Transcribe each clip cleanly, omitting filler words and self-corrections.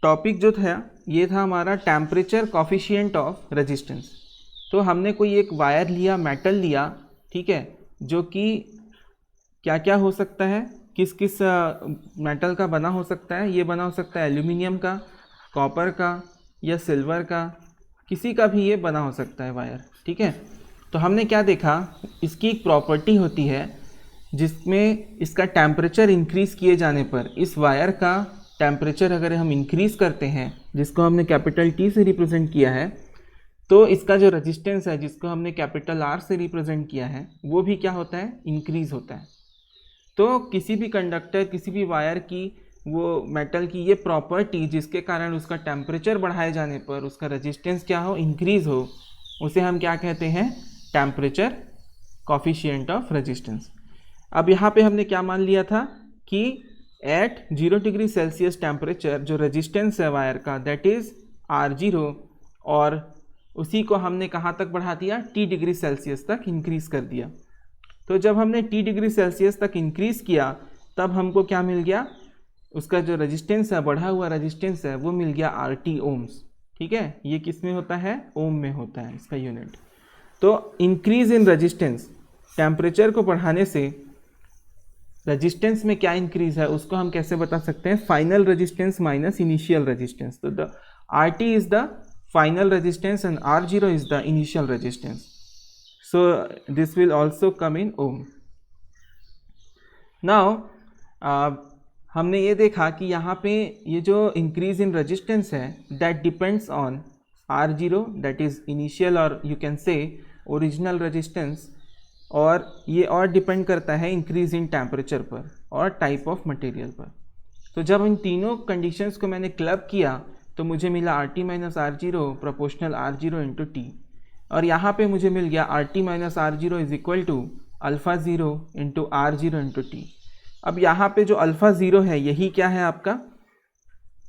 Topic जो था ये था हमारा टेम्परेचर कॉफिशिएंट ऑफ रेजिस्टेंस। तो हमने कोई एक वायर लिया, मेटल लिया, ठीक है, जो कि क्या क्या हो सकता है, किस किस मेटल का बना हो सकता है। ये बना हो सकता है एल्यूमिनियम का, कॉपर का या सिल्वर का, किसी का भी ये बना हो सकता है वायर, ठीक है। तो हमने क्या देखा, इसकी एक प्रॉपर्टी होती है जिसमें इसका टेम्परेचर इंक्रीज़ किए जाने पर, इस वायर का टेम्परेचर अगर हम इंक्रीज़ करते हैं, जिसको हमने कैपिटल टी से रिप्रेजेंट किया है, तो इसका जो रेजिस्टेंस है जिसको हमने कैपिटल आर से रिप्रेजेंट किया है, वो भी क्या होता है, इंक्रीज़ होता है। तो किसी भी कंडक्टर, किसी भी वायर की, वो मेटल की ये प्रॉपर्टी जिसके कारण उसका टेम्परेचर बढ़ाए जाने पर उसका रेजिस्टेंस क्या हो, इंक्रीज़ हो, उसे हम क्या कहते हैं, टेम्परेचर कॉफिशिएंट ऑफ रेजिस्टेंस। अब यहाँ पे हमने क्या मान लिया था कि एट 0 डिग्री सेल्सियस टेम्परेचर जो रेजिस्टेंस है वायर का, दैट इज़ R0, और उसी को हमने कहाँ तक बढ़ा दिया, T डिग्री सेल्सियस तक इंक्रीज़ कर दिया। तो जब हमने T डिग्री सेल्सियस तक इंक्रीज़ किया तब हमको क्या मिल गया, उसका जो रेजिस्टेंस है, बढ़ा हुआ रेजिस्टेंस है, वो मिल गया RT ओम्स, ठीक है। ये किस में होता है, ओम में होता है इसका यूनिट। तो इंक्रीज इन रेजिस्टेंस, टेम्परेचर को बढ़ाने से रेजिस्टेंस में क्या इंक्रीज है उसको हम कैसे बता सकते हैं, final resistance minus initial resistance. तो the RT is the final resistance and R0 is the initial resistance. So this will also come in ohm. Now हमने ये देखा कि यहाँ पे ये जो इंक्रीज इन रेजिस्टेंस है that depends on R0, that is initial और you can say original resistance, और ये और डिपेंड करता है इंक्रीज इन टेम्परेचर पर और टाइप ऑफ मटेरियल पर। तो जब इन तीनों कंडीशंस को मैंने क्लब किया तो मुझे मिला RT minus R0 proportional R0 into T, और यहाँ पे मुझे मिल गया RT minus R0 is equal to alpha zero into R0 into T. अब यहाँ पे जो अल्फ़ा ज़ीरो है यही क्या है, आपका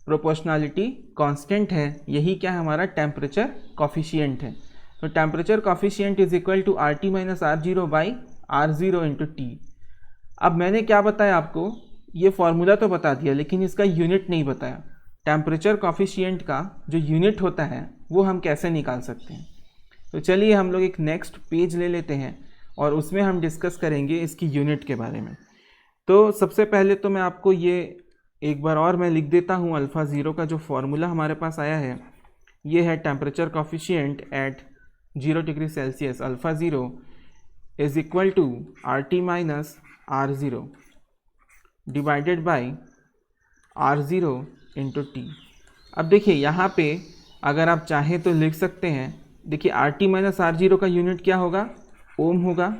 प्रोपोर्शनलिटी कांस्टेंट है, यही क्या है, हमारा टेम्परेचर कॉफिशिएंट है। तो temperature coefficient is equal to RT minus R0 by R0 into T. अब मैंने क्या बताया आपको, ये फॉर्मूला तो बता दिया लेकिन इसका यूनिट नहीं बताया। टेम्परेचर कॉफिशिएंट का जो यूनिट होता है वो हम कैसे निकाल सकते हैं। तो चलिए हम लोग एक नेक्स्ट पेज ले लेते हैं और उसमें हम डिस्कस करेंगे इसकी यूनिट के बारे में। तो सबसे पहले तो मैं आपको ये एक बार और मैं लिख देता हूँ, अल्फ़ा ज़ीरो का जो फॉर्मूला हमारे पास आया है ये है temperature coefficient at 0 degree Celsius, alpha zero is equal to RT minus R0 divided by R0 into T. अब देखिए यहाँ पे अगर आप चाहें तो लिख सकते हैं, देखिए RT माइनस R0 का यूनिट क्या होगा, ओम होगा,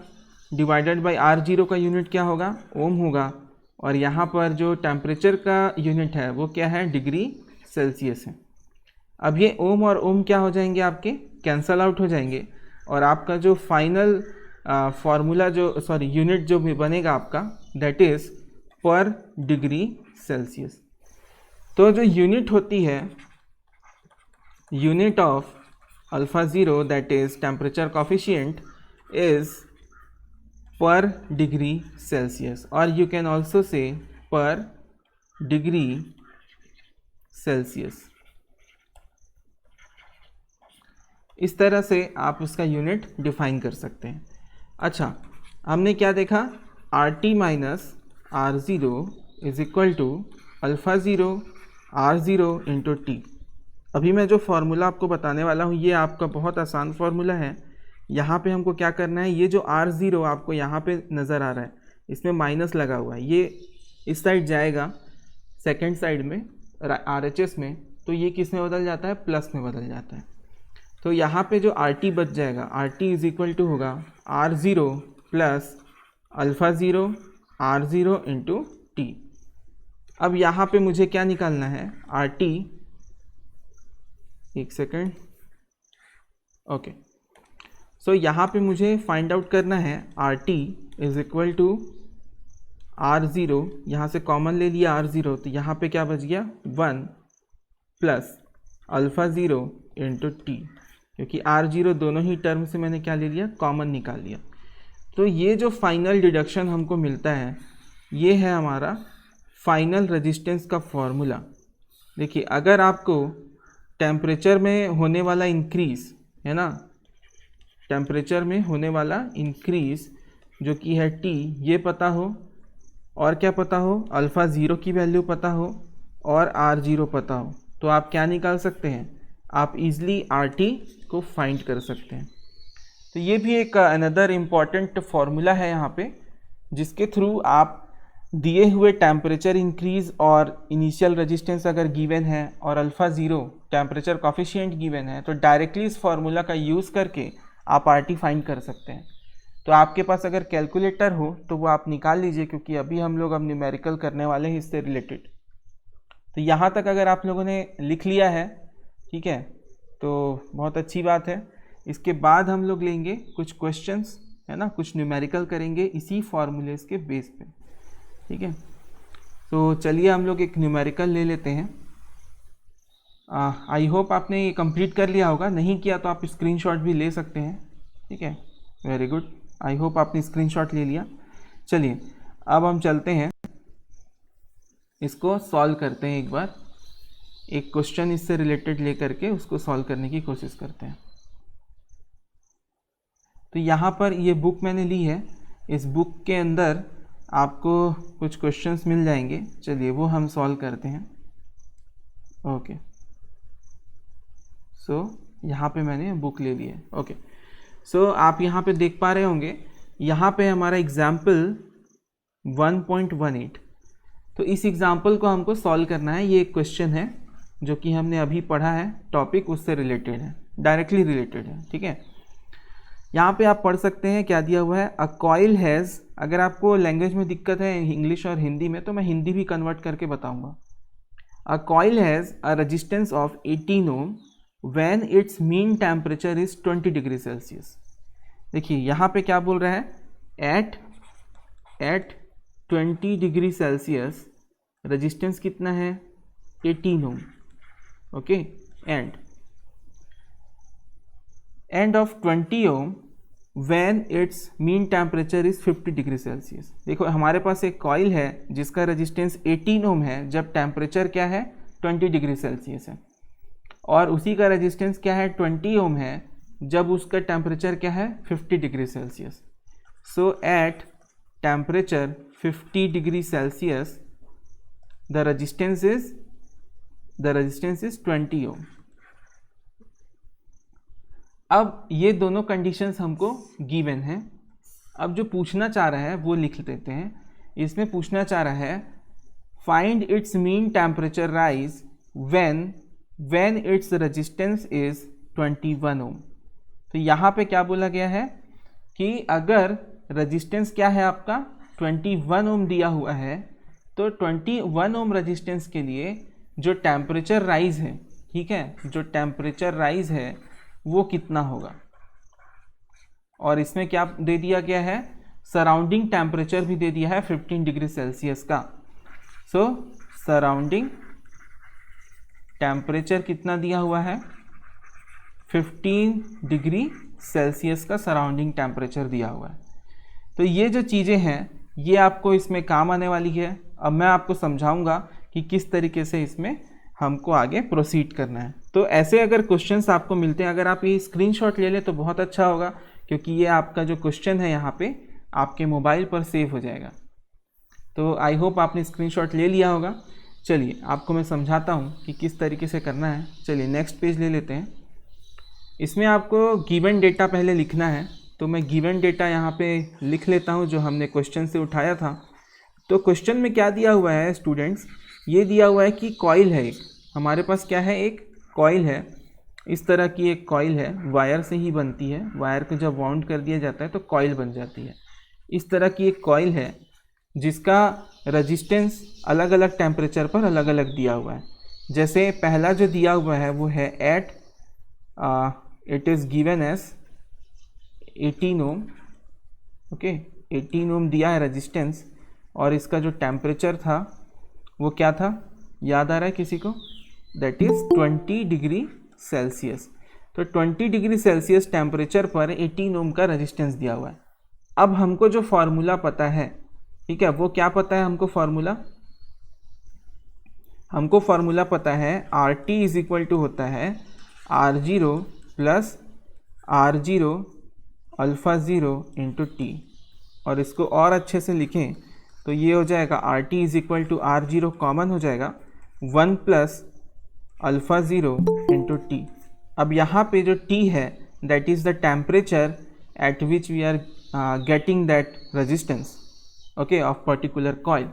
डिवाइडेड बाई R0 का यूनिट क्या होगा, ओम होगा, और यहाँ पर जो टेम्परेचर का यूनिट है वो क्या है, डिग्री सेल्सियस है। अब ये ओम और ओम क्या हो जाएंगे, आपके कैंसल आउट हो जाएंगे, और आपका जो फाइनल फार्मूला जो यूनिट जो भी बनेगा आपका, दैट इज़ पर डिग्री सेल्सियस। तो जो यूनिट होती है, unit of alpha zero that is temperature coefficient is पर डिग्री सेल्सियस, और यू कैन ऑल्सो से पर डिग्री सेल्सियस। इस तरह से आप उसका यूनिट डिफाइन कर सकते हैं। अच्छा, हमने क्या देखा, RT minus R0 is equal to alpha zero R0 into T. अभी मैं जो फार्मूला आपको बताने वाला हूँ ये आपका बहुत आसान फार्मूला है। यहाँ पे हमको क्या करना है, ये जो R0 आपको यहाँ पे नज़र आ रहा है इसमें माइनस लगा हुआ है, ये इस साइड जाएगा सेकेंड साइड में RHS में, तो ये किस में बदल जाता है, प्लस में बदल जाता है। तो यहाँ पे जो RT बच जाएगा, RT इज इक्वल टू होगा R0 plus alpha zero R0 into T. अब यहाँ पे मुझे क्या निकालना है, RT, एक सेकेंड, ओके। सो यहाँ पे मुझे फाइंड आउट करना है RT is equal to R0, यहाँ से कॉमन ले लिया R0, तो यहाँ पे क्या बच गया, 1 plus alpha zero into T, क्योंकि R0 दोनों ही टर्म से मैंने क्या ले लिया, कॉमन निकाल लिया। तो ये जो फाइनल डिडक्शन हमको मिलता है ये है हमारा फाइनल रेजिस्टेंस का फॉर्मूला, देखिए अगर आपको टेम्परेचर में होने वाला इंक्रीज है ना, टेम्परेचर में होने वाला इंक्रीज जो कि है T, ये पता हो, और क्या पता हो, अल्फ़ा ज़ीरो की वैल्यू पता हो और R0 पता हो, तो आप क्या निकाल सकते हैं, आप इजली RT को फाइंड कर सकते हैं। तो ये भी एक अनदर इम्पॉर्टेंट फार्मूला है यहाँ पे, जिसके थ्रू आप दिए हुए टेम्परेचर इंक्रीज और इनिशियल रेजिस्टेंस अगर गिवन है और alpha zero temperature coefficient given है, तो डायरेक्टली इस फार्मूला का यूज़ करके आप RT फाइंड कर सकते हैं। तो आपके पास अगर कैलकुलेटर हो तो वो आप निकाल लीजिए, क्योंकि अभी हम लोग अब न्यूमेरिकल करने वाले हैं इससे रिलेटेड। तो यहाँ तक अगर आप लोगों ने लिख लिया है, ठीक है, तो बहुत अच्छी बात है। इसके बाद हम लोग लेंगे कुछ क्वेश्चंस, है ना, कुछ न्यूमेरिकल करेंगे इसी फार्मूलेस के बेस पे, ठीक है। तो चलिए हम लोग एक न्यूमेरिकल ले लेते हैं। आई होप आपने ये कंप्लीट कर लिया होगा, नहीं किया तो आप स्क्रीनशॉट भी ले सकते हैं, ठीक है। वेरी गुड, आई होप आपने स्क्रीनशॉट ले लिया। चलिए अब हम चलते हैं, इसको सॉल्व करते हैं। एक बार एक क्वेश्चन इससे रिलेटेड लेकर के उसको सॉल्व करने की कोशिश करते हैं। तो यहाँ पर ये बुक मैंने ली है, इस बुक के अंदर आपको कुछ क्वेश्चंस मिल जाएंगे, चलिए वो हम सॉल्व करते हैं। ओके, सो यहाँ पे मैंने बुक ले ली है। ओके, सो आप यहाँ पे देख पा रहे होंगे, यहाँ पे हमारा एग्जाम्पल 1.18। तो इस एग्जाम्पल को हमको सॉल्व करना है। ये एक क्वेश्चन है जो कि हमने अभी पढ़ा है, टॉपिक उससे रिलेटेड है, डायरेक्टली रिलेटेड है, ठीक है। यहाँ पे आप पढ़ सकते हैं क्या दिया हुआ है, अ कॉइल हैज़, अगर आपको लैंग्वेज में दिक्कत है इंग्लिश और हिंदी में, तो मैं हिंदी भी कन्वर्ट करके बताऊँगा। A coil has a resistance of 18 ohm when it's mean temperature is 20 degree Celsius. देखिए यहाँ पे क्या बोल रहा है, एट 20 डिग्री सेल्सियस रेजिस्टेंस कितना है, 18 ohm. Okay, and of 20 ohm when it's mean temperature is 50 degree Celsius. देखो हमारे पास एक कॉइल है जिसका रेजिस्टेंस 18 ओम है जब टेम्परेचर क्या है, 20 डिग्री सेल्सियस है, और उसी का रेजिस्टेंस क्या है, 20 ओम है जब उसका टेम्परेचर क्या है, 50 degree Celsius. So at temperature 50 degree Celsius the resistance is 20 ओम। अब ये दोनों कंडीशंस हमको गिवन है। अब जो पूछना चाह रहा है वो लिख देते हैं। इसमें पूछना चाह रहा है find its mean temperature rise when its resistance is 21 ओम। तो यहाँ पे क्या बोला गया है कि अगर रेजिस्टेंस क्या है आपका, 21 ओम दिया हुआ है, तो 21 ओम रेजिस्टेंस के लिए जो टेम्परेचर राइज है, ठीक है, जो टेम्परेचर राइज है वो कितना होगा। और इसमें क्या दे दिया गया है, सराउंडिंग टेम्परेचर भी दे दिया है 15 डिग्री सेल्सियस का। सो सराउंडिंग टेम्परेचर कितना दिया हुआ है, 15 डिग्री सेल्सियस का सराउंडिंग टेम्परेचर दिया हुआ है। तो ये जो चीज़ें हैं ये आपको इसमें काम आने वाली है। अब मैं आपको समझाऊंगा कि किस तरीके से इसमें हमको आगे प्रोसीड करना है। तो ऐसे अगर क्वेश्चंस आपको मिलते हैं, अगर आप ये स्क्रीनशॉट ले लें तो बहुत अच्छा होगा, क्योंकि ये आपका जो क्वेश्चन है यहाँ पे आपके मोबाइल पर सेव हो जाएगा। तो आई होप आपने स्क्रीनशॉट ले लिया होगा। चलिए आपको मैं समझाता हूँ कि किस तरीके से करना है। चलिए नेक्स्ट पेज ले लेते हैं। इसमें आपको गिवन डेटा पहले लिखना है, तो मैं गिवन डेटा यहाँ पे लिख लेता हूँ जो हमने क्वेश्चन से उठाया था। तो क्वेश्चन में क्या दिया हुआ है स्टूडेंट्स, ये दिया हुआ है कि कॉइल है एक, हमारे पास क्या है, एक कॉइल है, इस तरह की एक कॉइल है, वायर से ही बनती है, वायर को जब वाउंड कर दिया जाता है तो कॉइल बन जाती है। इस तरह की एक कॉइल है जिसका रेजिस्टेंस अलग अलग टेम्परेचर पर अलग अलग दिया हुआ है। जैसे पहला जो दिया हुआ है वो है at it is given as 18 ohm. Okay, 18 ohm दिया है रेजिस्टेंस, और इसका जो टेम्परेचर था वो क्या था, याद आ रहा है किसी को, दैट इज़ 20 डिग्री सेल्सियस। तो 20 डिग्री सेल्सियस टेम्परेचर पर 18 ओम का रेजिस्टेंस दिया हुआ है। अब हमको जो फार्मूला पता है, ठीक है, वो क्या पता है हमको फार्मूला, हमको फार्मूला पता है R T is equal to होता है R0 plus R0 alpha zero into T, और इसको और अच्छे से लिखें तो ये हो जाएगा R T is equal to R0 common हो जाएगा 1 plus alpha zero into T. अब यहाँ पे जो टी है that is the temperature at which we are getting that resistance okay of particular coil.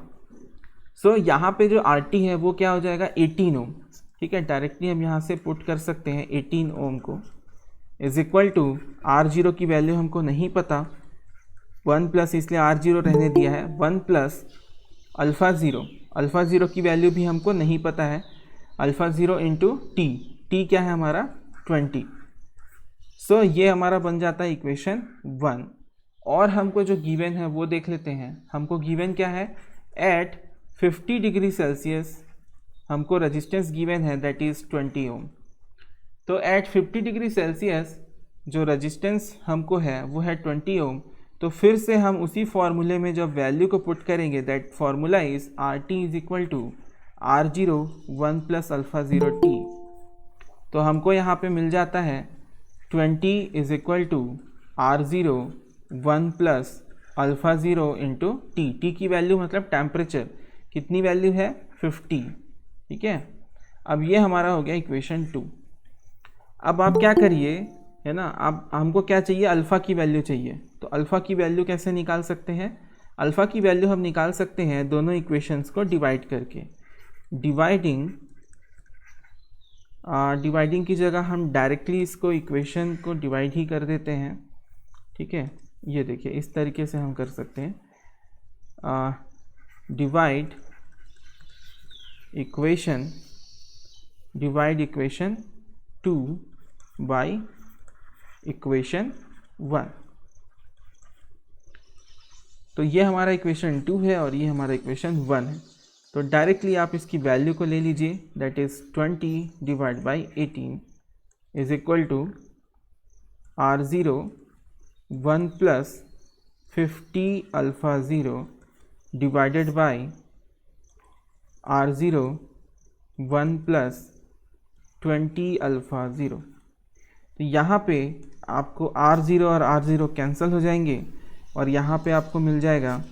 So यहाँ पे जो आर टी है वो क्या हो जाएगा 18 ओम, ठीक है। डायरेक्टली हम यहाँ से पुट कर सकते हैं 18 ओम को इज इक्वल टू R0 की वैल्यू हमको नहीं पता 1 प्लस, इसलिए R0 रहने दिया है 1 प्लस अल्फ़ा ज़ीरो की वैल्यू भी हमको नहीं पता है, अल्फ़ा ज़ीरो इंटू टी क्या है हमारा 20। सो ये हमारा बन जाता है इक्वेशन 1। और हमको जो गिवन है वो देख लेते हैं। हमको गिवन क्या है, एट 50 डिग्री सेल्सियस हमको रेजिस्टेंस गिवन है दैट इज़ 20 ओम। तो एट 50 डिग्री सेल्सियस जो रेजिस्टेंस हमको है वो है 20 ओम। तो फिर से हम उसी फॉर्मूले में जब वैल्यू को पुट करेंगे that formula is R T is equal to R0 1 plus alpha zero T. तो हमको यहाँ पे मिल जाता है 20 is equal to R0 1 plus alpha zero into T की वैल्यू मतलब टेम्परेचर कितनी वैल्यू है 50, ठीक है। अब ये हमारा हो गया इक्वेशन 2। अब आप क्या करिए है ना, अब हमको क्या चाहिए, अल्फ़ा की वैल्यू चाहिए। तो अल्फ़ा की वैल्यू कैसे निकाल सकते हैं, अल्फ़ा की वैल्यू हम निकाल सकते हैं दोनों इक्वेशंस को डिवाइड करके। डिवाइडिंग की जगह हम डायरेक्टली इसको इक्वेशन को डिवाइड ही कर देते हैं, ठीक है। ये देखिए इस तरीके से हम कर सकते हैं, डिवाइड इक्वेशन 2 बाई इक्वेशन 1। तो ये हमारा इक्वेशन 2 है और ये हमारा इक्वेशन 1 है। तो डायरेक्टली आप इसकी वैल्यू को ले लीजिए that is 20 divide by 18 is equal to R0 1 plus 50 alpha zero divided by R0 1 plus 20 alpha zero. तो यहाँ पे आपको R0 और R0 कैंसिल हो जाएंगे और यहाँ पे आपको मिल जाएगा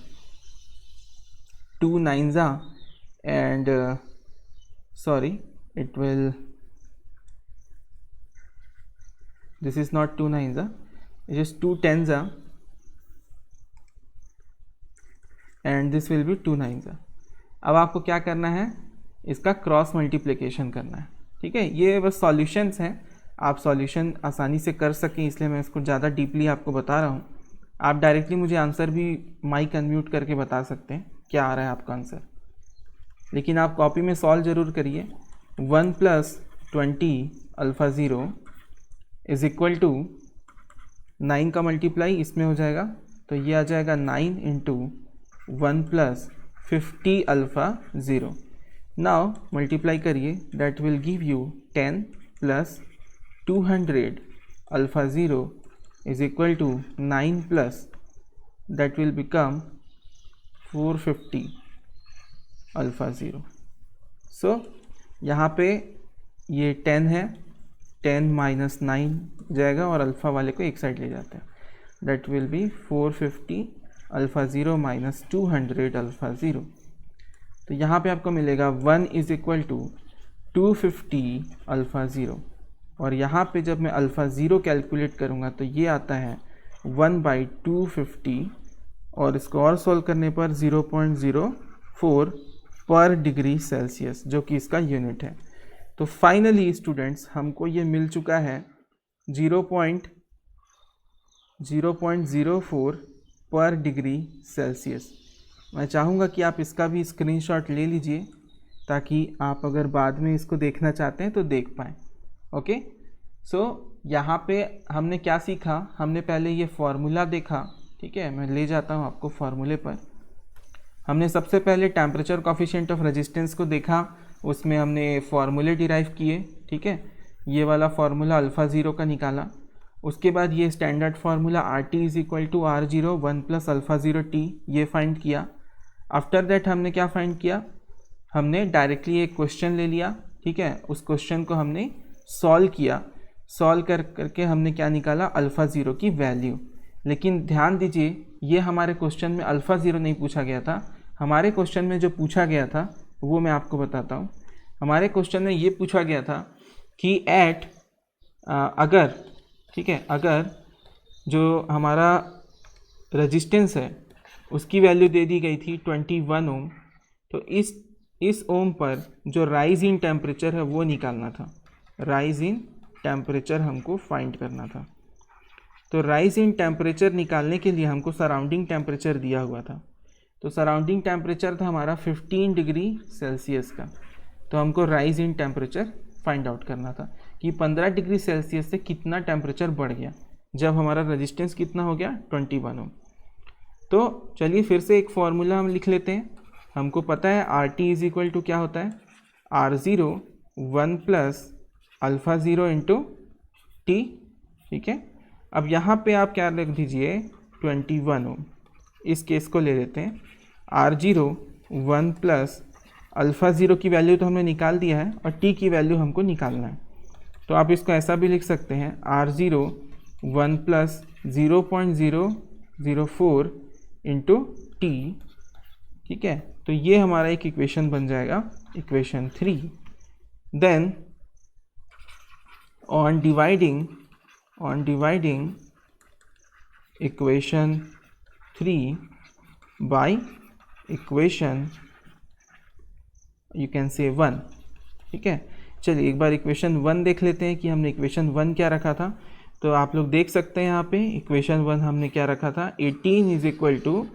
2 9s and sorry it will, this is not 2 9s, it is 2 10s and this will be 2 9s। अब आपको क्या करना है, इसका क्रॉस मल्टीप्लिकेशन करना है, ठीक है। ये बस सॉल्यूशंस हैं, आप सॉल्यूशन आसानी से कर सकें इसलिए मैं इसको ज़्यादा डीपली आपको बता रहा हूँ। आप डायरेक्टली मुझे आंसर भी माइक अनम्यूट करके बता सकते हैं क्या आ रहा है आपका आंसर, लेकिन आप कॉपी में सॉल्व ज़रूर करिए। 1 plus 20 alpha zero is equal to 9 का मल्टीप्लाई इसमें हो जाएगा, तो ये आ जाएगा 9 into 1 plus 50 alpha zero. Now multiply करिए that will give you 10 plus 200 alpha zero is equal to 9 plus that will become 450 alpha zero. So यहाँ पे ये 10 है, 10 माइनस 9 जाएगा और अल्फ़ा वाले को एक साइड ले जाते हैं, that will be 450 alpha zero minus 200 alpha zero. तो यहाँ पे आपको मिलेगा 1 is equal to 250 alpha zero, और यहाँ पे जब मैं अल्फ़ा ज़ीरो कैलकुलेट करूँगा तो ये आता है 1/250 और इसको और सॉल्व करने पर 0.04 पर डिग्री सेल्सियस जो कि इसका यूनिट है। तो फाइनली स्टूडेंट्स हमको ये मिल चुका है 0.04 पर डिग्री सेल्सियस। मैं चाहूँगा कि आप इसका भी स्क्रीनशॉट ले लीजिए ताकि आप अगर बाद में इसको देखना चाहते हैं तो देख पाएँ। ओके, सो यहाँ पे हमने क्या सीखा, हमने पहले ये फार्मूला देखा, ठीक है। मैं ले जाता हूँ आपको फार्मूले पर। हमने सबसे पहले टेम्परेचर कोफिशिएंट ऑफ रेजिस्टेंस को देखा, उसमें हमने फार्मूले डिराइव किए, ठीक है। ये वाला फार्मूला अल्फ़ा ज़ीरो का निकाला। उसके बाद ये standard formula R T is equal to R0 1 plus alpha zero T, ये फाइंड किया। आफ्टर दैट हमने क्या फाइंड किया, हमने डायरेक्टली एक क्वेश्चन ले लिया, ठीक है, उस क्वेश्चन को हमने सॉल्व किया, सॉल्व करके हमने क्या निकाला, अल्फ़ा ज़ीरो की वैल्यू। लेकिन ध्यान दीजिए ये हमारे क्वेश्चन में अल्फ़ा ज़ीरो नहीं पूछा गया था। हमारे क्वेश्चन में जो पूछा गया था वो मैं आपको बताता हूँ। हमारे क्वेश्चन में ये पूछा गया था कि अगर, ठीक है, अगर जो हमारा रेजिस्टेंस है उसकी वैल्यू दे दी गई थी 21 ओम, तो इस ओम पर जो राइज इन टेम्परेचर है वो निकालना था। राइज इन टेम्परेचर हमको फाइंड करना था। तो राइज इन टेम्परेचर निकालने के लिए हमको सराउंडिंग टेम्परेचर दिया हुआ था। तो सराउंडिंग टेम्परेचर था हमारा 15 डिग्री सेल्सियस का। तो हमको rise in temperature find out करना था कि 15 डिग्री सेल्सियस से कितना टेम्परेचर बढ़ गया जब हमारा रेजिस्टेंस कितना हो गया, 21 ओम। तो चलिए फिर से एक फॉर्मूला हम लिख लेते हैं। हमको पता है R T is equal to क्या होता है, R0 1 plus alpha zero into T, ठीक है। अब यहाँ पे आप क्या लिख दीजिए, 21 ओम। इस केस को ले लेते हैं, R0 1 प्लस अल्फ़ा ज़ीरो की वैल्यू तो हमने निकाल दिया है और टी की वैल्यू हमको निकालना है। तो आप इसको ऐसा भी लिख सकते हैं, R0 1 प्लस 0.004 इंटू टी, ठीक है। तो ये हमारा एक इक्वेशन बन जाएगा, equation 3। Then on dividing equation 3 by equation you can say 1, ठीक है। चलिए एक बार इक्वेशन 1 देख लेते हैं कि हमने इक्वेशन 1 क्या रखा था। तो आप लोग देख सकते हैं यहाँ पे इक्वेशन 1 हमने क्या रखा था, 18 is equal to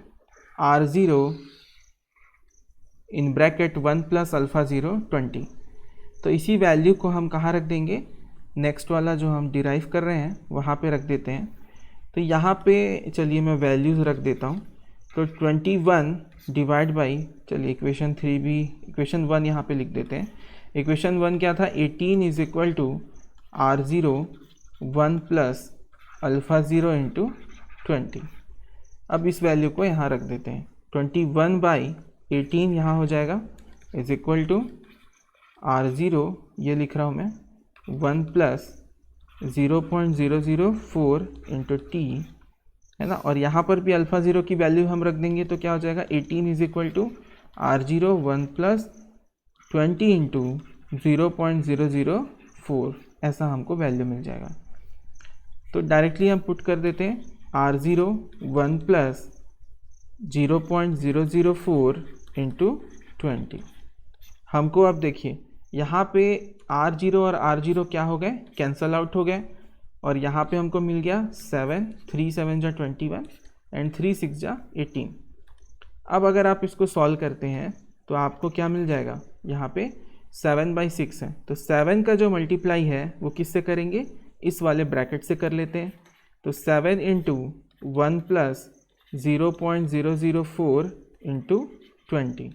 R0 in bracket 1 plus alpha zero 20। तो इसी वैल्यू को हम कहाँ रख देंगे, नेक्स्ट वाला जो हम डिराइव कर रहे हैं वहाँ पे रख देते हैं। तो यहाँ पे चलिए मैं वैल्यूज़ रख देता हूँ। तो 21 डिवाइड बाई, चलिए इक्वेशन 3 भी, इक्वेशन 1 यहाँ पे लिख देते हैं। इक्वेशन 1 क्या था, 18 is equal to R0 1 plus alpha zero into 20। अब इस वैल्यू को यहाँ रख देते हैं, 21 बाई 18 यहाँ हो जाएगा इज इक्वल टू R0, ये लिख रहा हूँ मैं, 1 प्लस 0.004 इंटू टी, है ना। और यहाँ पर भी अल्फ़ा ज़ीरो की वैल्यू हम रख देंगे तो क्या हो जाएगा, 18 is equal to R0 1 plus 20 into 0.004, ऐसा हमको वैल्यू मिल जाएगा। तो डायरेक्टली हम पुट कर देते हैं, R0 1 प्लस 0.004 इंटू 20। हमको अब देखिए यहाँ पे R0 और R0 क्या हो गए, कैंसल आउट हो गए, और यहाँ पे हमको मिल गया 7, 3 7 जा 21 एंड 3 6 जा 18। अब अगर आप इसको सॉल्व करते हैं तो आपको क्या मिल जाएगा, यहाँ पे 7/6 है। तो 7 का जो मल्टीप्लाई है वो किससे करेंगे, इस वाले ब्रैकेट से कर लेते हैं। तो 7 into 1 plus 0.004 into 20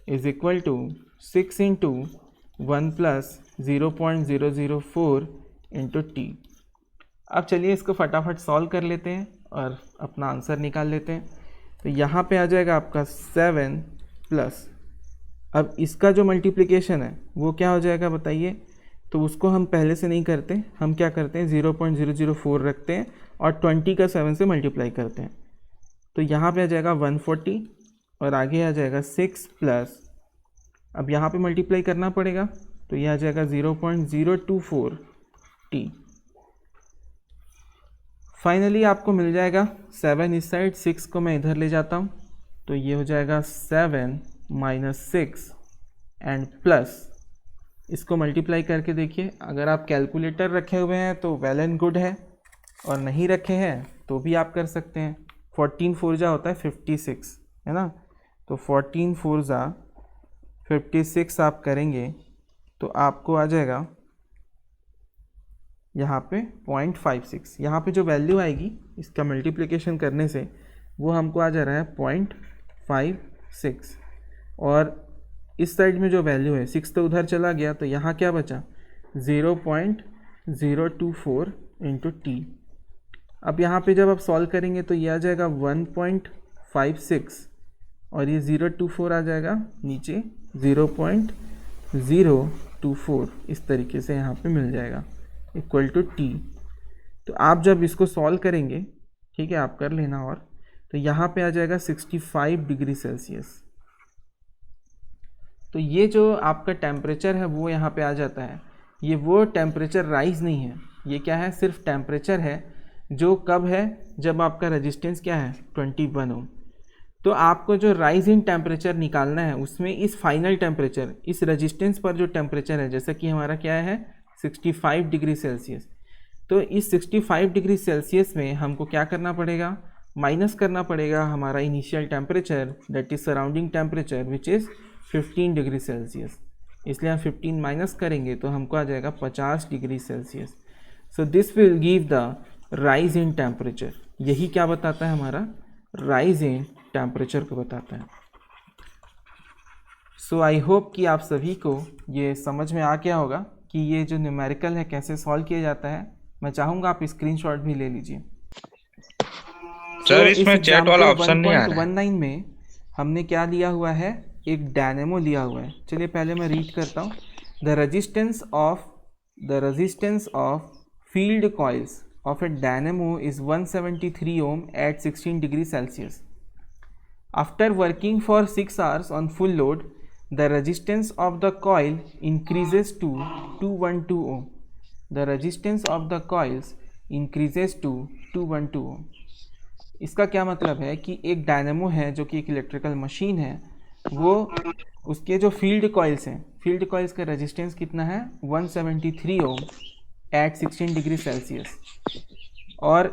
is equal to 6 into 1 plus 0.004 into T. अब चलिए इसको फटाफट सॉल्व कर लेते हैं और अपना आंसर निकाल लेते हैं। तो यहाँ पे आ जाएगा आपका 7 प्लस, अब इसका जो मल्टीप्लिकेशन है वो क्या हो जाएगा बताइए। तो उसको हम पहले से नहीं करते, हम क्या करते हैं 0.004 रखते हैं और 20 का 7 से मल्टीप्लाई करते हैं। तो यहाँ पे आ जाएगा 140 और आगे आ जाएगा 6 प्लस, अब यहाँ पे मल्टीप्लाई करना पड़ेगा तो ये आ जाएगा 0.024 टी। फाइनली आपको मिल जाएगा 7 इस साइड, 6 को मैं इधर ले जाता हूँ तो ये हो जाएगा 7 माइनस 6 एंड प्लस, इसको मल्टीप्लाई करके देखिए। अगर आप कैलकुलेटर रखे हुए हैं तो वेल एंड गुड है, और नहीं रखे हैं तो भी आप कर सकते हैं। 14 4 जा होता है 56, है ना। तो 14 4 जा 56 आप करेंगे तो आपको आ जाएगा यहाँ पे 0.56। यहाँ पे जो वैल्यू आएगी इसका मल्टीप्लिकेशन करने से वो हमको आ जा रहा है 0.56, और इस साइड में जो वैल्यू है 6 तो उधर चला गया, तो यहाँ क्या बचा 0.024 इंटू टी। अब यहाँ पे जब आप सॉल्व करेंगे तो ये आ जाएगा 1.56 और ये 024 आ जाएगा नीचे 0.024 इस तरीके से यहाँ पे मिल जाएगा इक्वल टू टी। तो आप जब इसको सॉल्व करेंगे, ठीक है, आप कर लेना, और तो यहाँ पे आ जाएगा 65 डिग्री सेल्सियस। तो ये जो आपका टेम्परेचर है वो यहाँ पे आ जाता है। ये वो टेम्परेचर राइज नहीं है, ये क्या है, सिर्फ टेम्परेचर है। जो कब है, जब आपका रेजिस्टेंस क्या है 21 ओम। तो आपको जो राइज इन टेम्परेचर निकालना है उसमें इस फाइनल टेम्परेचर, इस रेजिस्टेंस पर जो टेम्परेचर है, जैसा कि हमारा क्या है 65 डिग्री सेल्सियस, तो इस 65 डिग्री सेल्सियस में हमको क्या करना पड़ेगा, माइनस करना पड़ेगा हमारा initial temperature that is surrounding temperature which is 15 degree Celsius. इसलिए हम 15 माइनस करेंगे तो हमको आ जाएगा 50 degree Celsius. So this will give the rise in temperature. यही क्या बताता है, हमारा राइज इन टेम्परेचर को बताता है। सो आई होप कि आप सभी को ये समझ में आ गया होगा कि ये जो न्यूमेरिकल है कैसे सॉल्व किया जाता है। मैं चाहूँगा आप स्क्रीनशॉट भी ले लीजिए। सर इसमें चैट वाला ऑप्शन नहीं आ रहा है। 1.19 में हमने क्या लिया हुआ है, एक डायनेमो लिया हुआ है। चलिए पहले मैं रीड करता हूँ। The resistance of field coils of a dynamo is 173 ohm at 16 degree Celsius. After working for 6 hours on full load, the resistance of the coil increases to 212 ohm. The resistance of the coils increases to 212 ohm. इसका क्या मतलब है कि एक dynamo है जो कि एक इलेक्ट्रिकल मशीन है, वो उसके जो फील्ड कॉइल्स हैं, फील्ड कॉइल्स का रेजिस्टेंस कितना है 173 ओम एट 16 डिग्री सेल्सियस, और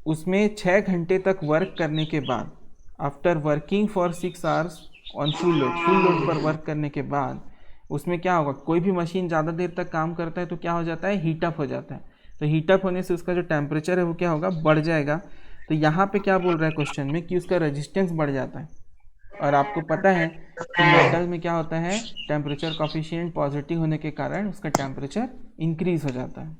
उसमें 6 घंटे तक वर्क करने के बाद, after working for 6 hours on full load पर वर्क करने के बाद उसमें क्या होगा, कोई भी मशीन ज़्यादा देर तक काम करता है तो क्या हो जाता है, हीटअप हो जाता है। तो हीटअप होने से उसका जो टेम्परेचर है वो क्या होगा, बढ़ जाएगा। तो यहाँ पे क्या बोल रहा है क्वेश्चन में कि उसका रेजिस्टेंस बढ़ जाता है। और आपको पता है कि मेटल में क्या होता है, टेम्परेचर कॉफिशिएंट पॉजिटिव होने के कारण उसका टेम्परेचर इंक्रीज हो जाता है।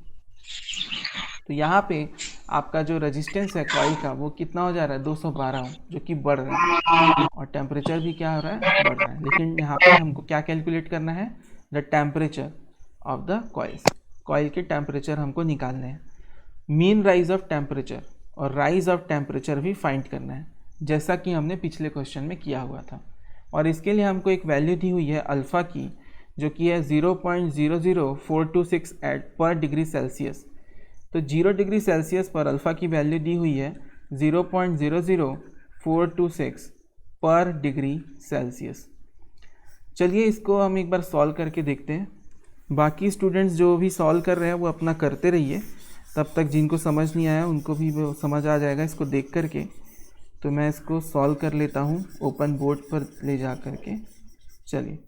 तो यहाँ पे आपका जो रेजिस्टेंस है कॉइल का वो कितना हो जा रहा है 212 ओम, जो कि बढ़ रहा है, और टेम्परेचर भी क्या हो रहा है, बढ़ रहा है। लेकिन यहाँ पे हमको क्या कैलकुलेट करना है, the temperature of the coils, coil के टेम्परेचर हमको निकालने हैं। मीन राइज ऑफ टेम्परेचर और राइज ऑफ टेम्परेचर भी फाइंड करना है, जैसा कि हमने पिछले क्वेश्चन में किया हुआ था। और इसके लिए हमको एक वैल्यू दी हुई है अल्फ़ा की, जो कि है 0.00426 पर डिग्री सेल्सियस। तो 0 डिग्री सेल्सियस पर अल्फ़ा की वैल्यू दी हुई है 0.00426 पर डिग्री सेल्सियस। चलिए इसको हम एक बार सॉल्व करके देखते हैं। बाकी स्टूडेंट्स जो भी सॉल्व कर रहे हैं वो अपना करते रहिए, तब तक जिनको समझ नहीं आया उनको भी वो समझ आ जाएगा इसको देख करके। तो मैं इसको सॉल्व कर लेता हूँ ओपन बोर्ड पर ले जा करके। चलिए,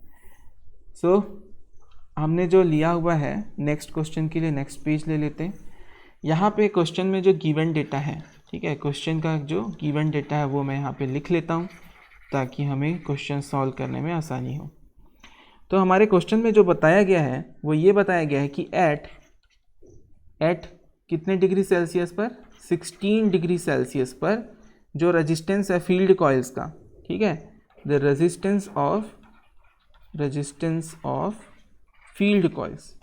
सो हमने जो लिया हुआ है नेक्स्ट क्वेश्चन के लिए नेक्स्ट पेज ले लेते हैं। यहाँ पे क्वेश्चन में जो गिवन डेटा है, ठीक है, क्वेश्चन का जो गिवन डेटा है वो मैं यहाँ पे लिख लेता हूँ ताकि हमें क्वेश्चन सॉल्व करने में आसानी हो। तो हमारे क्वेश्चन में जो बताया गया है वो ये बताया गया है कि एट कितने डिग्री सेल्सियस पर, 16 डिग्री सेल्सियस पर जो रेजिस्टेंस है फील्ड कॉइल्स का, ठीक है, the resistance of field coils,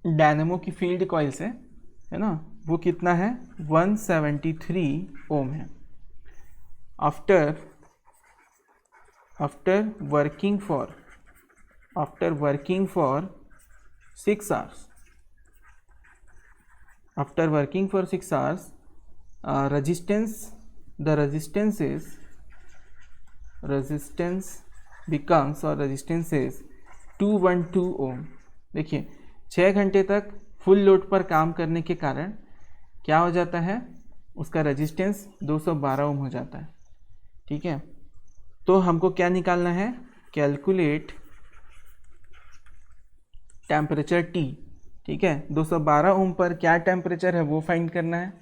dynamo की फील्ड कॉइल्स है ना, वो कितना है 173 ओम है। After working for 6 hours, after working for 6 hours, resistance becomes or resistance is 212 ओम। देखिए 6 घंटे तक फुल लोड पर काम करने के कारण क्या हो जाता है, उसका रेजिस्टेंस 212 ओम हो जाता है, ठीक है। तो हमको क्या निकालना है, कैलकुलेट टेम्परेचर T, ठीक है, 212 ओम पर क्या टेम्परेचर है वो फाइंड करना है,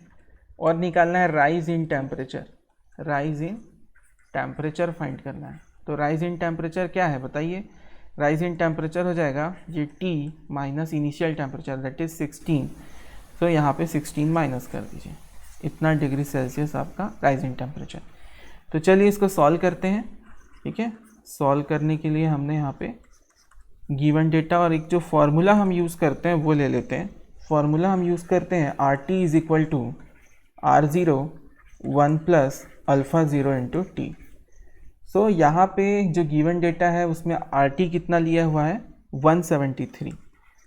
और निकालना है राइज इन टेम्परेचर फाइंड करना है। तो राइज इन टेम्परेचर क्या है बताइए, राइज इन टेम्परेचर हो जाएगा ये T minus initial temperature that is 16। तो यहाँ पे 16 माइनस कर दीजिए, इतना डिग्री सेल्सियस आपका राइज इन टेम्परेचर। तो चलिए इसको सॉल्व करते हैं, ठीक है। सॉल्व करने के लिए हमने यहाँ पे गिवन डेटा और एक जो फॉर्मूला हम यूज़ करते हैं वो ले लेते हैं। फॉर्मूला हम यूज़ करते हैं RT is equal to R0 1 plus alpha 0 into T. So यहाँ पे जो गिवन डेटा है उसमें RT कितना लिया हुआ है 173।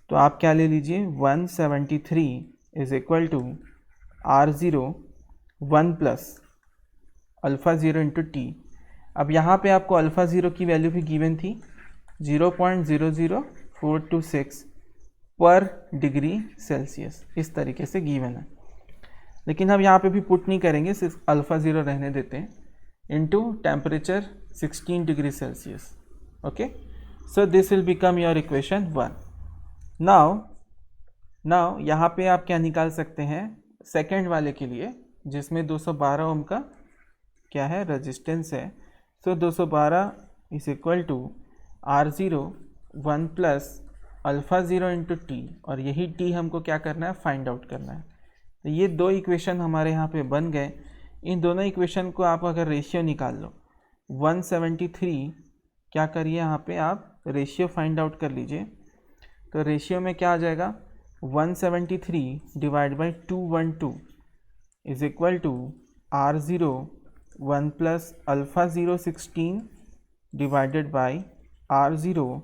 तो आप क्या ले लीजिए 173 is equal to R0 1 plus alpha 0 into T. अब यहाँ पे आपको अल्फ़ा 0 की वैल्यू भी गिवन थी 0.00426 पर डिग्री सेल्सियस, इस तरीके से गिवन है। लेकिन हम यहाँ पे भी पुट नहीं करेंगे, सिर्फ अल्फ़ा 0 रहने देते हैं, into temperature 16 degree Celsius. Okay, so this will become your equation 1। Now यहाँ पे आप क्या निकाल सकते हैं सेकेंड वाले के लिए, जिसमें 212 ओम का क्या है रेजिस्टेंस है। So 212 is equal to R0 1 plus alpha 0 into T, और यही टी हमको क्या करना है फाइंड आउट करना है। तो ये दो इक्वेशन हमारे यहाँ पे बन गए। इन दोनों इक्वेशन को आप अगर रेशियो निकाल लो 173, क्या करिए यहाँ पे आप रेशियो फाइंड आउट कर लीजिए। तो रेशियो में क्या आ जाएगा 173 divide by 212 is equal to R0 1 plus alpha 0 16 divided by R0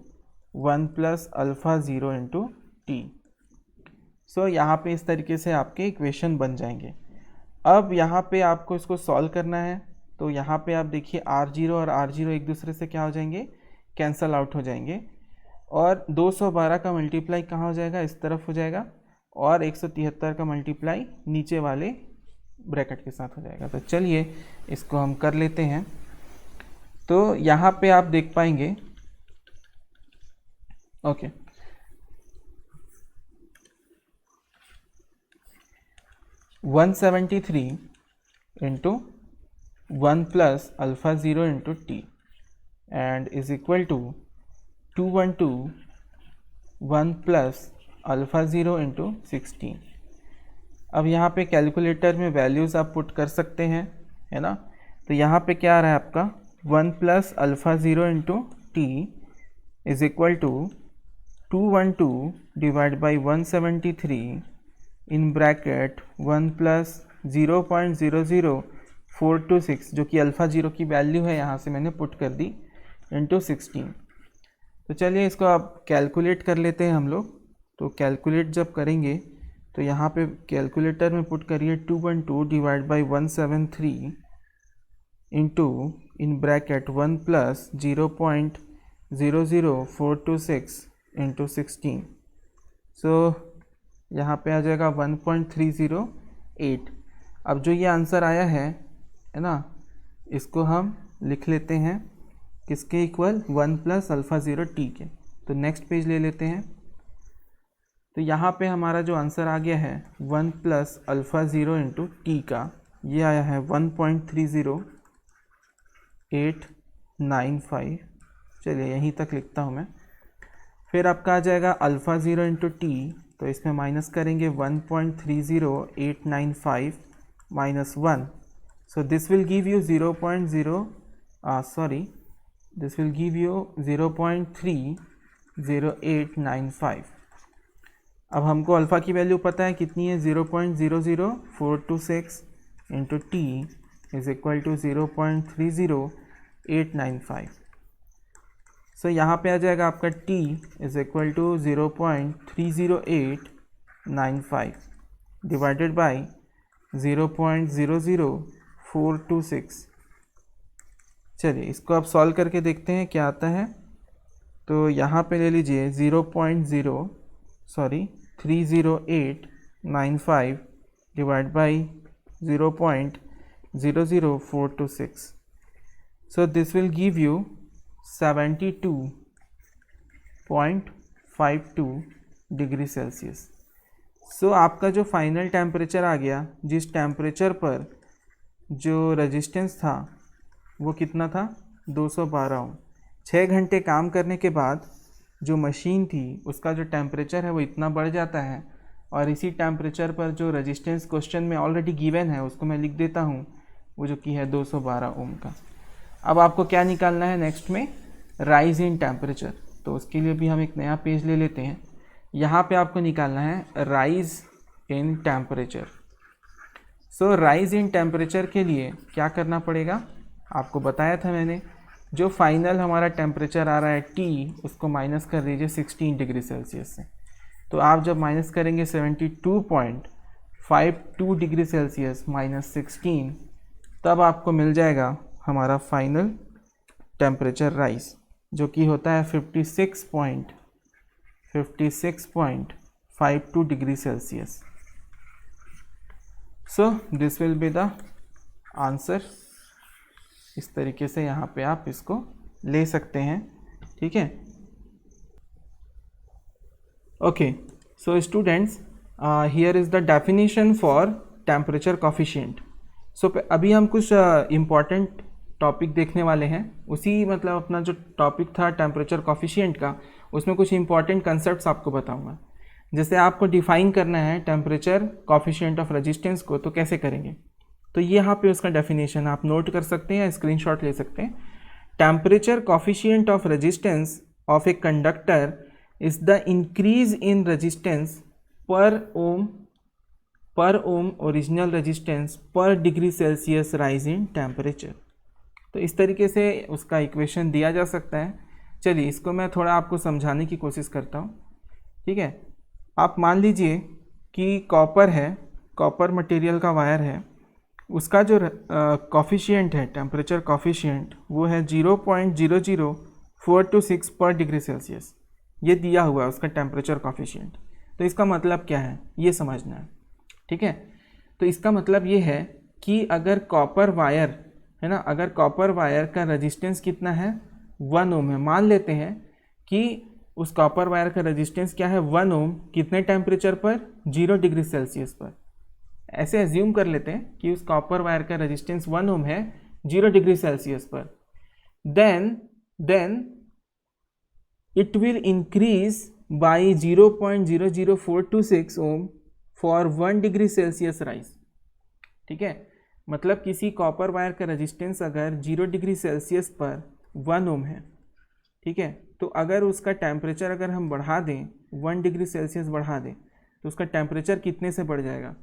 1 plus alpha 0 into T. So यहाँ पे इस तरीके से आपके इक्वेशन बन जाएंगे। अब यहाँ पे आपको इसको सॉल्व करना है। तो यहाँ पे आप देखिए R0 और R0 एक दूसरे से क्या हो जाएंगे कैंसल आउट हो जाएंगे, और 212 का मल्टीप्लाई कहाँ हो जाएगा इस तरफ हो जाएगा, और 173 का मल्टीप्लाई नीचे वाले ब्रैकेट के साथ हो जाएगा। तो चलिए इसको हम कर लेते हैं। तो यहाँ पे आप देख पाएंगे, okay, 173 into 1 plus alpha 0 into T and is equal to 212 1 plus alpha 0 into 16। अब यहाँ पे कैलकुलेटर में वैल्यूज़ आप पुट कर सकते हैं, है ना। तो यहाँ पे क्या आ रहा है आपका 1 plus alpha 0 into T is equal to 212 divide by 173 in bracket 1 plus 0.00426, जो कि अल्फ़ा 0 की वैल्यू है यहाँ से मैंने पुट कर दी, इंटू 16। तो चलिए इसको आप कैलकुलेट कर लेते हैं हम लोग। तो कैलकुलेट जब करेंगे तो यहाँ पे कैलकुलेटर में पुट करिए 212 divide by 173 into in bracket 1 plus 0.00426 into 16। सो यहाँ पे आ जाएगा 1.308। अब जो ये आंसर आया है ना, इसको हम लिख लेते हैं किसके इक्वल 1 प्लस अल्फ़ा 0 टी के। तो नेक्स्ट पेज ले लेते हैं। तो यहाँ पे हमारा जो आंसर आ गया है 1 प्लस अल्फ़ा 0 इंटू टी का, ये आया है 1.30895। चलिए यहीं तक लिखता हूँ मैं। फिर आपका आ जाएगा अल्फ़ा 0 इंटू टी, तो इसमें माइनस करेंगे 1.30895 minus 1। So this will give you 0.30895। अब हमको अल्फ़ा की वैल्यू पता है कितनी है 0.00426 into T is equal to 0.30895। So यहाँ पे आ जाएगा आपका t is equal to 0.30895 divided by 0.00426। चलिए इसको आप सॉल्व करके देखते हैं क्या आता है। तो यहाँ पे ले लीजिए 30895 divide by 0.00426। So this will give you 72.52 degree Celsius. So आपका जो फाइनल टेम्परेचर आ गया, जिस टेम्परेचर पर जो रेजिस्टेंस था वो कितना था 212 ओम। 6 घंटे काम करने के बाद जो मशीन थी उसका जो टेम्परेचर है वो इतना बढ़ जाता है, और इसी टेम्परेचर पर जो रेजिस्टेंस क्वेश्चन में ऑलरेडी गिवन है उसको मैं लिख देता हूँ वो जो कि है 212 ओम का। अब आपको क्या निकालना है नेक्स्ट में, राइज इन टेम्परेचर। तो उसके लिए भी हम एक नया पेज ले लेते हैं। यहाँ पे आपको निकालना है rise in temperature. So rise in temperature के लिए क्या करना पड़ेगा, आपको बताया था मैंने, जो फाइनल हमारा टेम्परेचर आ रहा है T, उसको माइनस कर दीजिए 16 डिग्री सेल्सियस से। तो आप जब माइनस करेंगे 72.52 डिग्री सेल्सियस माइनस 16, तब आपको मिल जाएगा हमारा फाइनल टेम्परेचर राइज, जो कि होता है 56.52 degree Celsius. So this will be the answer. इस तरीके से यहाँ पे आप इसको ले सकते हैं, ठीक है। Okay, so students, here is the definition for temperature coefficient. So अभी हम कुछ इम्पॉर्टेंट टॉपिक देखने वाले हैं। उसी मतलब अपना जो टॉपिक था टेम्परेचर कोफिशिएंट का, उसमें कुछ इंपॉर्टेंट कंसेप्ट्स आपको बताऊंगा। जैसे आपको डिफाइन करना है टेम्परेचर कोफिशिएंट ऑफ रेजिस्टेंस को, तो कैसे करेंगे, तो ये यहाँ पे उसका डेफिनेशन आप नोट कर सकते हैं या स्क्रीनशॉट ले सकते हैं। Temperature coefficient of resistance of a conductor is the increase in resistance पर ओम ओरिजिनल रेजिस्टेंस पर degree Celsius rise in temperature. तो इस तरीके से उसका इक्वेशन दिया जा सकता है। चलिए इसको मैं थोड़ा आपको समझाने की कोशिश करता हूँ, ठीक है। आप मान लीजिए कि कॉपर है, कॉपर मटेरियल का वायर है, उसका जो कोफिशिएंट है टेम्परेचर कोफिशिएंट वो है 0.00426 पर डिग्री सेल्सियस। ये दिया हुआ है उसका टेम्परेचर कोफिशिएंट। तो इसका मतलब क्या है ये समझना है, ठीक है। तो इसका मतलब ये है कि अगर कॉपर वायर है ना, अगर कॉपर वायर का रेजिस्टेंस कितना है 1 ओम है, मान लेते हैं कि उस कॉपर वायर का रेजिस्टेंस क्या है 1 ओम, कितने टेम्परेचर पर, 0 डिग्री सेल्सियस पर। ऐसे एज्यूम कर लेते हैं कि उस कॉपर वायर का रेजिस्टेंस 1 ओम है 0 डिग्री सेल्सियस पर। Then it will increase by 0.00426 ohm for 1 degree Celsius rise, ठीक है। मतलब किसी कॉपर वायर का रेजिस्टेंस अगर 0 डिग्री सेल्सियस पर 1 ओम है, ठीक है, तो अगर उसका टेम्परेचर अगर हम बढ़ा दें 1 डिग्री सेल्सियस बढ़ा दें, तो उसका टेम्परेचर कितने से बढ़ जाएगा,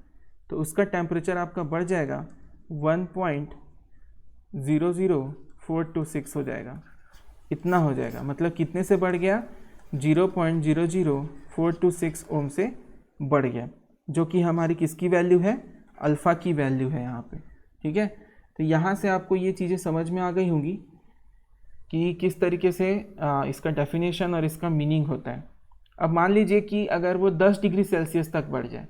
तो उसका टेम्परेचर आपका बढ़ जाएगा 1.00426 हो जाएगा, इतना हो जाएगा। मतलब कितने से बढ़ गया, 0.00426 ओम से बढ़ गया, जो कि हमारी किसकी वैल्यू है, अल्फ़ा की वैल्यू है यहाँ पे, ठीक है। तो यहाँ से आपको ये चीज़ें समझ में आ गई होंगी कि किस तरीके से इसका डेफिनेशन और इसका मीनिंग होता है। अब मान लीजिए कि अगर वो 10 डिग्री सेल्सियस तक बढ़ जाए,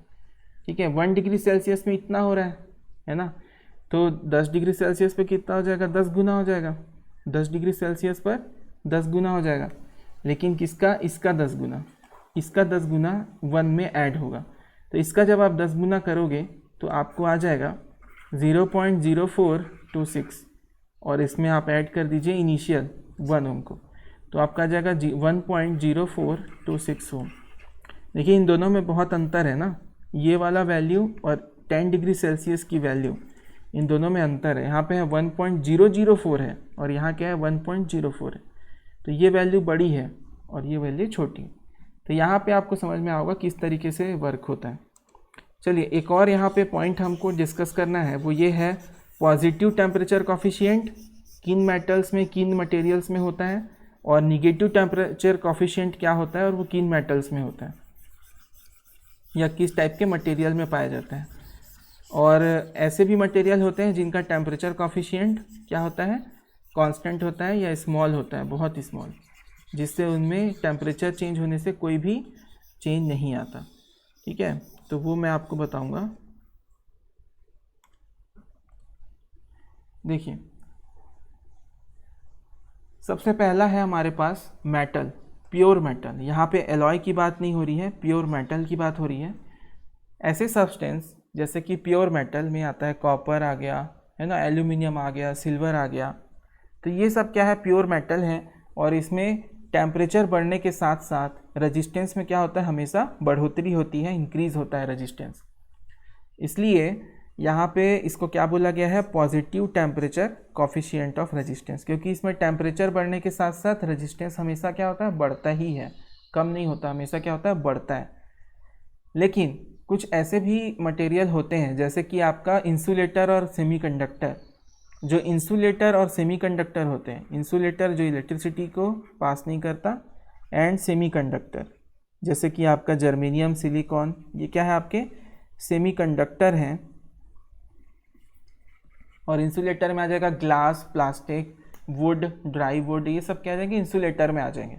ठीक है, 1 डिग्री सेल्सियस में इतना हो रहा है ना, तो 10 डिग्री सेल्सियस पे कितना हो जाएगा, 10 गुना हो जाएगा। 10 डिग्री सेल्सियस पर 10 गुना हो जाएगा, लेकिन किसका, इसका 10 गुना, इसका 10 गुना 1 में ऐड होगा। तो इसका जब आप 10 गुना करोगे तो आपको आ जाएगा 0.0426, और इसमें आप ऐड कर दीजिए इनिशियल 1 ओम को, तो आपका आ जाएगा 1.0426 ओम। देखिए इन दोनों में बहुत अंतर है ना, ये वाला वैल्यू और 10 डिग्री सेल्सियस की वैल्यू, इन दोनों में अंतर है। यहाँ पे है 1.004 है और यहाँ क्या है 1.04 है, तो ये वैल्यू बड़ी है और ये वैल्यू छोटी। तो यहाँ पे आपको समझ में आएगा किस तरीके से वर्क होता है। चलिए एक और यहाँ पे पॉइंट हमको डिस्कस करना है, वो ये है पॉजिटिव टेम्परेचर कोफिशिएंट किन मेटल्स में, किन मटेरियल्स में होता है, और निगेटिव टेम्परेचर कोफिशिएंट क्या होता है और वो किन मेटल्स में होता है या किस टाइप के मटेरियल में पाया जाता है। और ऐसे भी मटेरियल होते हैं जिनका टेम्परेचर कोफिशिएंट क्या होता है, कांस्टेंट होता है या स्मॉल होता है, बहुत स्मॉल, जिससे उनमें टेम्परेचर चेंज होने से कोई भी चेंज नहीं आता, ठीक है। तो वो मैं आपको बताऊंगा। देखिए सबसे पहला है हमारे पास मेटल, प्योर मेटल। यहाँ पे एलॉय की बात नहीं हो रही है, प्योर मेटल की बात हो रही है। ऐसे सब्सटेंस जैसे कि प्योर मेटल में आता है कॉपर आ गया, है ना, एल्यूमिनियम आ गया, सिल्वर आ गया, तो ये सब क्या है, प्योर मेटल है। और इसमें टेम्परेचर बढ़ने के साथ साथ रेजिस्टेंस में क्या होता है, हमेशा बढ़ोतरी होती है, इंक्रीज़ होता है रेजिस्टेंस। इसलिए यहाँ पे इसको क्या बोला गया है, positive temperature coefficient of resistance, क्योंकि इसमें टेम्परेचर बढ़ने के साथ साथ रेजिस्टेंस हमेशा क्या होता है, बढ़ता ही है, कम नहीं होता, हमेशा क्या होता है, बढ़ता है। लेकिन कुछ ऐसे भी मटेरियल होते हैं जैसे कि आपका इंसुलेटर और सेमीकंडक्टर। जो इंसुलेटर और सेमीकंडक्टर होते हैं, इंसुलेटर जो इलेक्ट्रिसिटी को पास नहीं करता, एंड सेमीकंडक्टर जैसे कि आपका जर्मेनियम, सिलिकॉन, ये क्या है, आपके सेमीकंडक्टर हैं। और इंसुलेटर में आ जाएगा glass, plastic, would, dry would, ये सब क्या आ जाएंगे, इंसुलेटर में आ जाएंगे।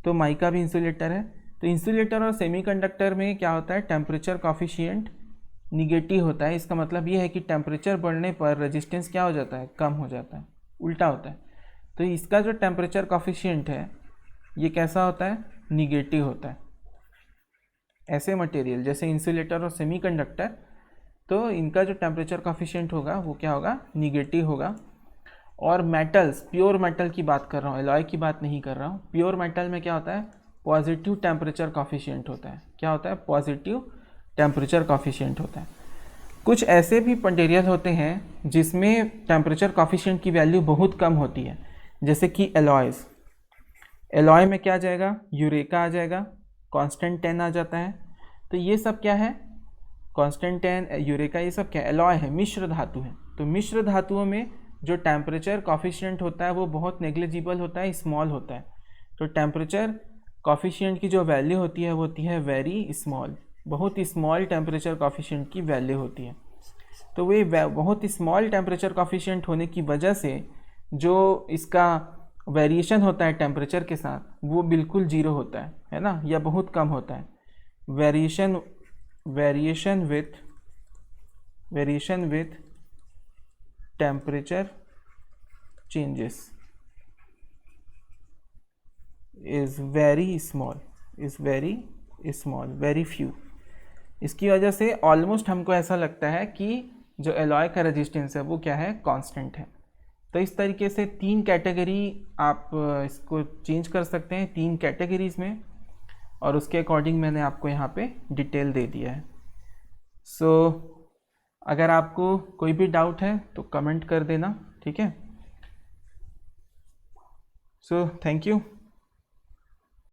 तो माइका भी इंसुलेटर है। तो इंसुलेटर और सेमीकंडक्टर में क्या होता है, टेम्परेचर कॉफिशिएंट निगेटिव होता है। इसका मतलब ये है कि टेम्परेचर बढ़ने पर रेजिस्टेंस क्या हो जाता है, कम हो जाता है, उल्टा होता है। तो इसका जो टेम्परेचर कॉफिशिएंट है ये कैसा होता है, निगेटिव होता है। ऐसे मटेरियल जैसे इंसुलेटर और सेमीकंडक्टर, तो इनका जो टेम्परेचर कॉफिशिएंट होगा वो क्या होगा, निगेटिव होगा। और मेटल्स, प्योर मेटल की बात कर रहा हूँ, एलॉय की बात नहीं कर रहा हूँ। प्योर मेटल में क्या होता है, पॉजिटिव टेम्परेचर कॉफिशिएंट होता है। क्या होता है, पॉजिटिव टेम्परेचर कॉफिशिएंट होता है। कुछ ऐसे भी मटेरियल होते हैं जिसमें टेम्परेचर कॉफिशिएंट की वैल्यू बहुत कम होती है, जैसे कि एलॉयज़। एलॉय में क्या आ जाएगा, यूरेका आ जाएगा, कांस्टेंट 10 आ जाता है। तो ये सब क्या है, कांस्टेंट 10, यूरेका, ये सब क्या एलॉय है, मिश्र धातु है। तो मिश्र धातुओं में जो टेम्परेचर कॉफिशिएंट होता है वो बहुत नेग्लिजिबल होता है, स्मॉल होता है। तो टेम्परेचर कॉफिशिएंट की जो वैल्यू होती है वो होती है वेरी स्मॉल, बहुत स्मॉल टेम्परेचर कॉफिशिएंट की वैल्यू होती है। तो वे बहुत स्मॉल टेम्परेचर कॉफिशिएंट होने की वजह से जो इसका वेरिएशन होता है टेम्परेचर के साथ वो बिल्कुल जीरो होता है ना, या बहुत कम होता है। Variation with temperature changes is very small, very few. इसकी वजह से ऑलमोस्ट हमको ऐसा लगता है कि जो एलॉय का रेजिस्टेंस है वो क्या है, कांस्टेंट है। तो इस तरीके से 3 कैटेगरी आप इसको चेंज कर सकते हैं, 3 कैटेगरीज में, और उसके अकॉर्डिंग मैंने आपको यहाँ पे डिटेल दे दिया है। सो अगर आपको कोई भी डाउट है तो कमेंट कर देना, ठीक है। So thank you.